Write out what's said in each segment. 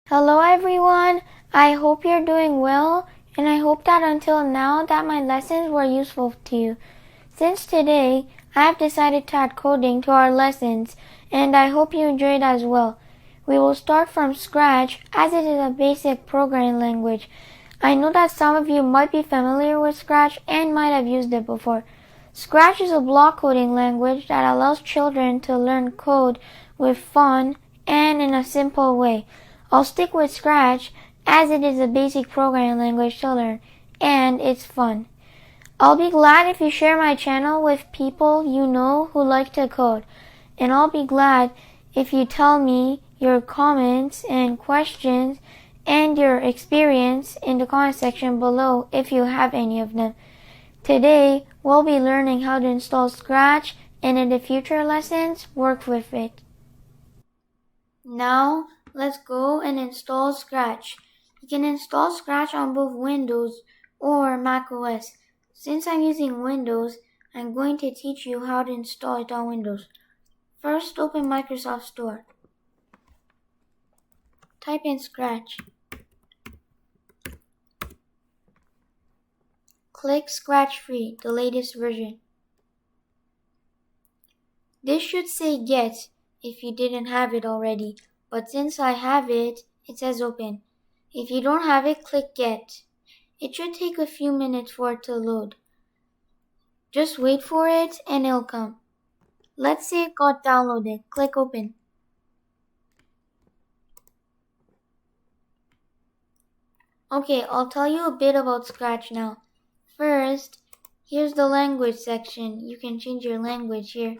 Hello everyone, I hope you're doing well, and I hope that until now that my lessons were useful to you. Since today, I have decided to add coding to our lessons, and I hope you enjoy it as well. We will start from scratch as it is a basic programming language. I know that some of you might be familiar with Scratch and might have used it before. Scratch is a block coding language that allows children to learn code with fun and in a simple way. I'll stick with Scratch as it is a basic programming language to learn, and it's fun. I'll be glad if you share my channel with people you know who like to code, and I'll be glad if you tell me your comments and questions and your experience in the comment section below if you have any of them. Today, we'll be learning how to install Scratch, and in the future lessons, work with it. Now, let's go and install Scratch. You can install Scratch on both Windows or Mac OS. Since I'm using Windows, I'm going to teach you how to install it on Windows. First, open Microsoft Store. Type in Scratch. Click Scratch Free, the latest version. This should say Get if you didn't have it already, but since I have it, it says Open. If you don't have it, click Get. It should take a few minutes for it to load. Just wait for it and it'll come. Let's say it got downloaded. Click Open. Okay, I'll tell you a bit about Scratch now. First, here's the language section. You can change your language here,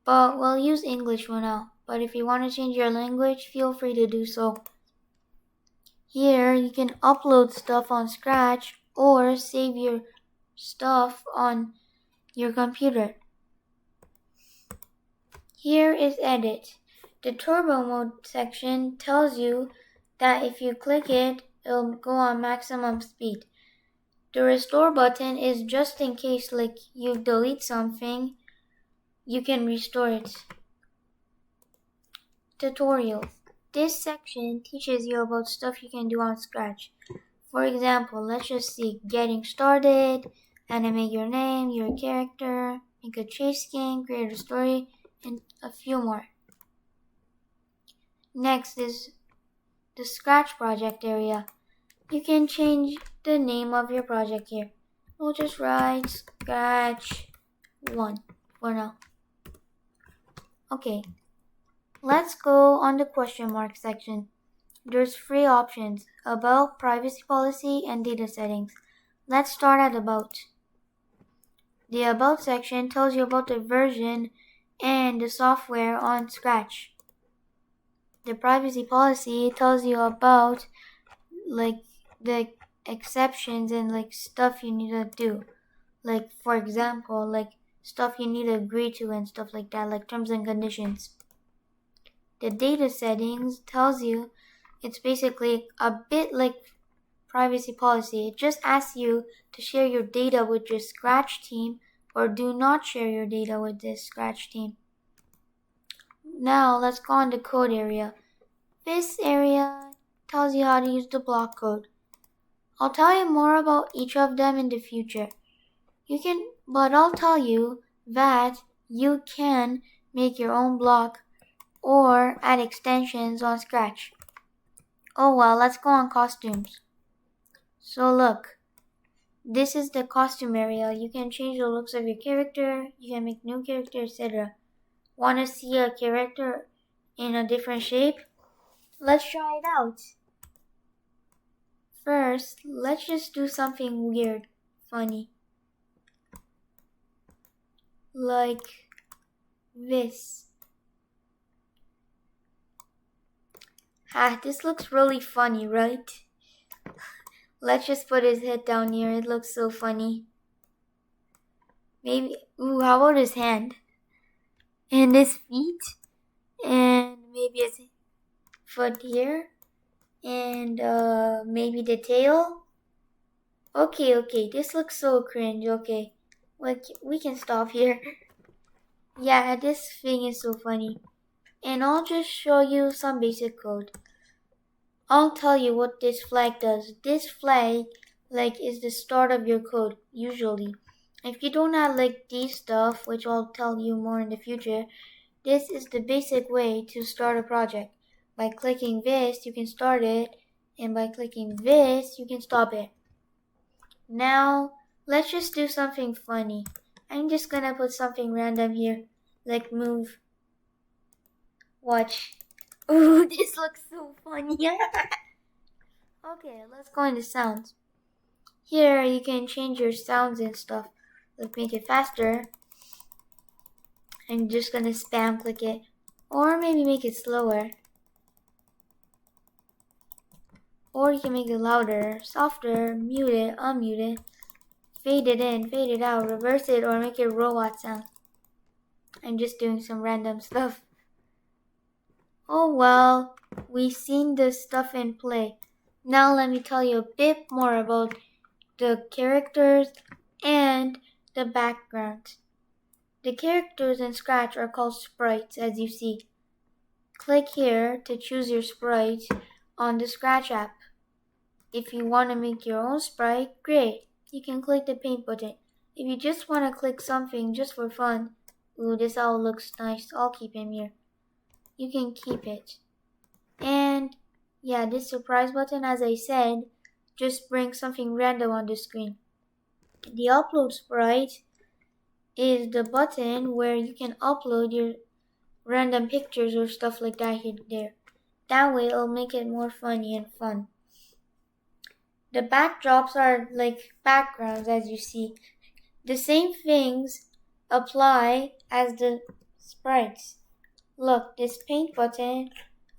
but we'll use English for now. But if you want to change your language, feel free to do so. Here, you can upload stuff on Scratch or save your stuff on your computer. Here is Edit. The Turbo Mode section tells you that if you click it, it'll go on maximum speed. The Restore button is just in case like you delete something, you can restore it. Tutorials. This section teaches you about stuff you can do on Scratch. For example, let's just see Getting Started, Animate your name, your character, make a chase game, create a story, and a few more. Next is the Scratch project area. You can change the name of your project here. We'll just write Scratch 1 for now. Okay, let's go on the question mark section. There's three options: About, Privacy Policy, and Data Settings. Let's start at About. The About section tells you about the version and the software on Scratch. The Privacy Policy tells you about the exceptions and stuff you need to do. For example, stuff you need to agree to and stuff like that, like terms and conditions. The Data Settings tells you it's basically a bit like Privacy Policy. It just asks you to share your data with your Scratch team or do not share your data with this Scratch team. Now let's go on the code area. This area tells you how to use the block code. I'll tell you more about each of them in the future. But I'll tell you that you can make your own block or add extensions on Scratch. Oh well, let's go on costumes. So look, this is the costume area. You can change the looks of your character, you can make new characters, etc. Want to see a character in a different shape? Let's try it out. First, let's just do something weird, funny. Like this. This looks really funny, right? Let's just put his head down here. It looks so funny. Maybe, how about his hand? And his feet? And maybe his foot here, and maybe the tail. Okay, this looks so cringe. Okay, we can stop here. Yeah, this thing is so funny. And I'll just show you some basic code. I'll tell you what this flag does. This flag, is the start of your code, usually. If you don't have, these stuff, which I'll tell you more in the future, this is the basic way to start a project. By clicking this, you can start it, and by clicking this, you can stop it. Now, let's just do something funny. I'm just gonna put something random here, like move. Watch. Ooh, this looks so funny. Okay, let's go into sounds. Here, you can change your sounds and stuff. Like make it faster. I'm just gonna spam click it. Or maybe make it slower. Or you can make it louder, softer, mute it, unmute it, fade it in, fade it out, reverse it, or make it robot sound. I'm just doing some random stuff. Oh well, we've seen this stuff in play. Now let me tell you a bit more about the characters and the background. The characters in Scratch are called sprites, as you see. Click here to choose your sprite on the Scratch app. If you want to make your own sprite, great. You can click the paint button. If you just want to click something just for fun, ooh, this owl looks nice, I'll keep him here. You can keep it. And yeah, this surprise button, as I said, just brings something random on the screen. The upload sprite is the button where you can upload your random pictures or stuff like that here there. That way it'll make it more funny and fun. The backdrops are like backgrounds, as you see. The same things apply as the sprites. Look, this paint button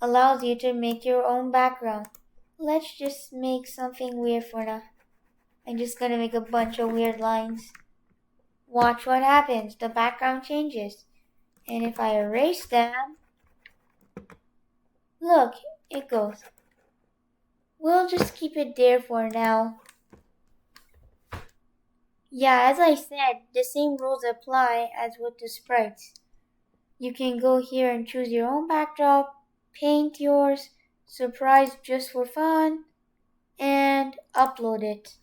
allows you to make your own background. Let's just make something weird for now. I'm just gonna make a bunch of weird lines. Watch what happens. The background changes. And if I erase them, look, it goes. We'll just keep it there for now. Yeah, as I said, the same rules apply as with the sprites. You can go here and choose your own backdrop, paint yours, surprise just for fun, and upload it.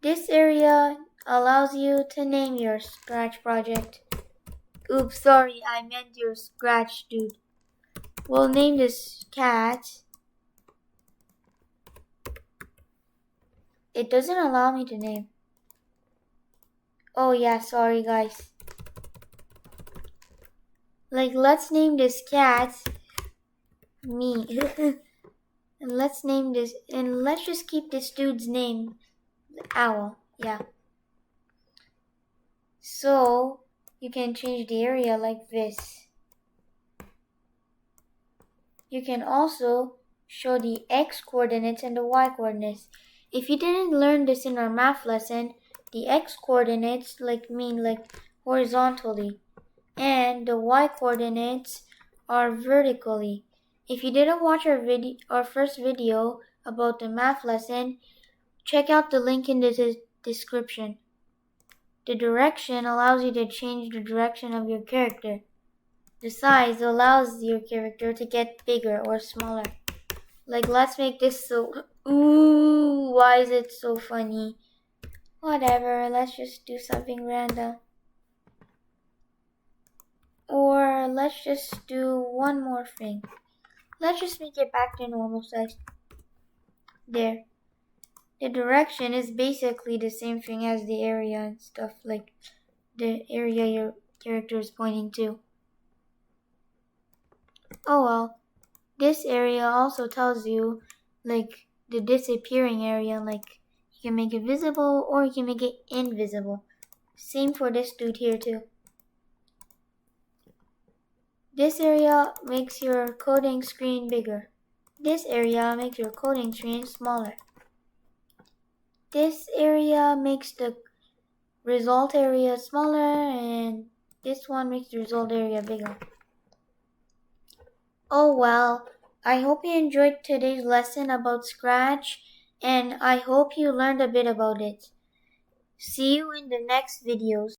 This area allows you to name your Scratch project. Oops, sorry, I meant your Scratch dude. We'll name this cat. It doesn't allow me to name. Oh yeah, sorry guys. Let's name this cat me. And let's name this, and let's just keep this dude's name Owl. Yeah. So you can change the area like this. You can also show the X coordinates and the Y coordinates. If you didn't learn this in our math lesson, the X coordinates mean horizontally, and the Y coordinates are vertically. If you didn't watch our first video about the math lesson, check out the link in the description. The direction allows you to change the direction of your character. The size allows your character to get bigger or smaller. Let's make this so... Ooh, why is it so funny? Whatever, let's just do something random. Or let's just do one more thing. Let's just make it back to normal size. There. The direction is basically the same thing as the area and stuff, like the area your character is pointing to. Oh well. This area also tells you the disappearing area, you can make it visible or you can make it invisible. Same for this dude here too. This area makes your coding screen bigger. This area makes your coding screen smaller. This area makes the result area smaller, and this one makes the result area bigger. Oh well, I hope you enjoyed today's lesson about Scratch and I hope you learned a bit about it. See you in the next videos.